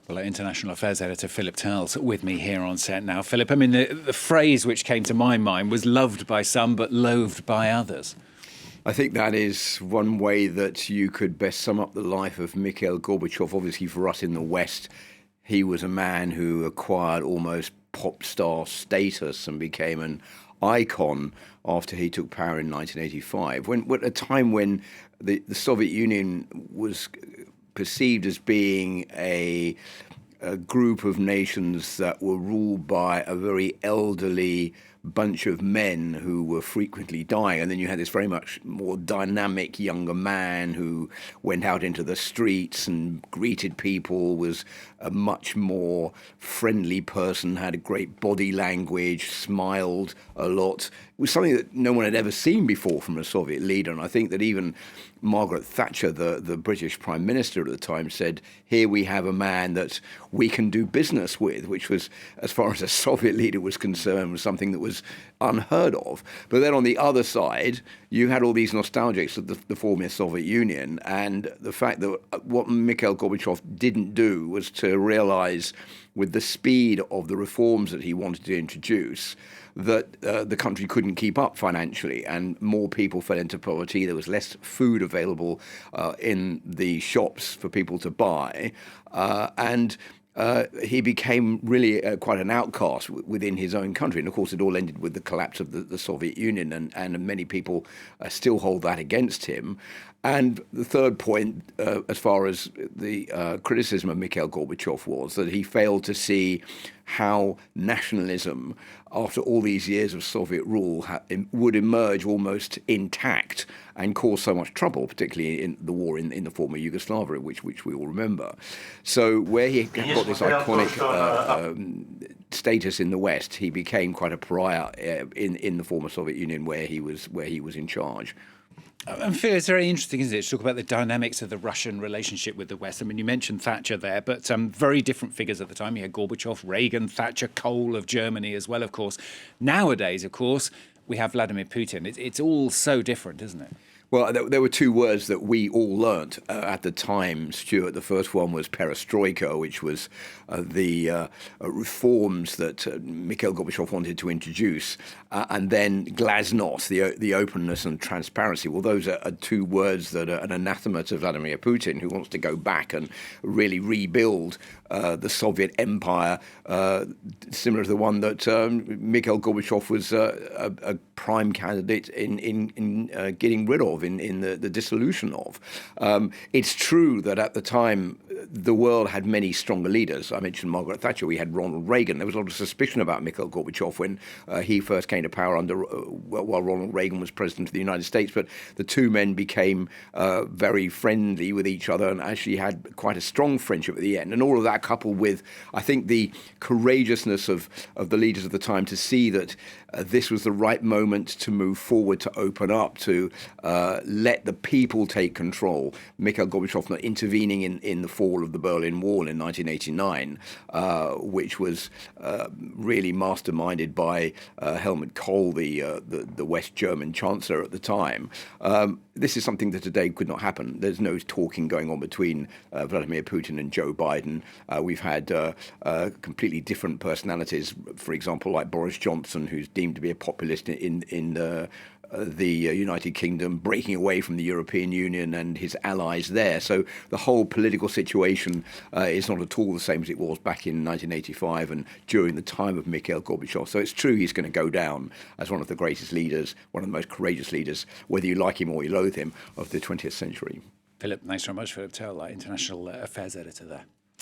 Well, our international affairs editor Philip Tell's with me here on set now. Philip, I mean, the phrase which came to my mind was loved by some but loathed by others. I think that is one way that you could best sum up the life of Mikhail Gorbachev. Obviously, for us in the West, he was a man who acquired almost pop star status and became an icon after he took power in 1985. At a time when the Soviet Union was perceived as being a group of nations that were ruled by a very elderly bunch of men who were frequently dying. And then you had this very much more dynamic younger man who went out into the streets and greeted people, was a much more friendly person, had a great body language, smiled a lot. It was something that no one had ever seen before from a Soviet leader. And I think that even Margaret Thatcher, the British Prime Minister at the time, said, here we have a man that we can do business with, which was, as far as a Soviet leader was concerned, was something that was unheard of. But then on the other side, you had all these nostalgics of the former Soviet Union, and the fact that what Mikhail Gorbachev didn't do was to realize, with the speed of the reforms that he wanted to introduce, that the country couldn't keep up financially, and more people fell into poverty. There was less food available in the shops for people to buy, and he became really quite an outcast within his own country. And of course, it all ended with the collapse of the Soviet Union, and many people still hold that against him. And the third point, as far as the criticism of Mikhail Gorbachev, was that he failed to see how nationalism, after all these years of Soviet rule, would emerge almost intact and cause so much trouble, particularly in the war in the former Yugoslavia, which we all remember. So where he got this iconic status in the West, he became quite a pariah in the former Soviet Union, where he was in charge. I feel it's very interesting, isn't it, to talk about the dynamics of the Russian relationship with the West. I mean, you mentioned Thatcher there, but very different figures at the time. You had Gorbachev, Reagan, Thatcher, Kohl of Germany as well, of course. Nowadays, of course, we have Vladimir Putin. It's all so different, isn't it? Well, there were two words that we all learnt at the time, Stuart. The first one was perestroika, which was the reforms that Mikhail Gorbachev wanted to introduce, and then glasnost, the openness and transparency. Well, those are two words that are an anathema to Vladimir Putin, who wants to go back and really rebuild the Soviet empire, similar to the one that Mikhail Gorbachev was a prime candidate in getting rid of, in the dissolution of. It's true that at the time the world had many stronger leaders. I mentioned Margaret Thatcher. We had Ronald Reagan. There was a lot of suspicion about Mikhail Gorbachev when he first came to power while Ronald Reagan was president of the United States. But the two men became very friendly with each other and actually had quite a strong friendship at the end. And all of that, coupled with, I think, the courageousness of the leaders of the time to see that this was the right moment to move forward, to open up, to let the people take control. Mikhail Gorbachev not intervening in the fall of the Berlin Wall in 1989, which was really masterminded by Helmut Kohl, the West German chancellor at the time. This is something that today could not happen. There's no talking going on between Vladimir Putin and Joe Biden. We've had completely different personalities, for example, like Boris Johnson, who's deemed to be a populist in the United Kingdom, breaking away from the European Union and his allies there. So the whole political situation is not at all the same as it was back in 1985 and during the time of Mikhail Gorbachev. So it's true he's going to go down as one of the greatest leaders, one of the most courageous leaders, whether you like him or you loathe him, of the 20th century. Philip, thanks very much, Philip Tell, international affairs editor there.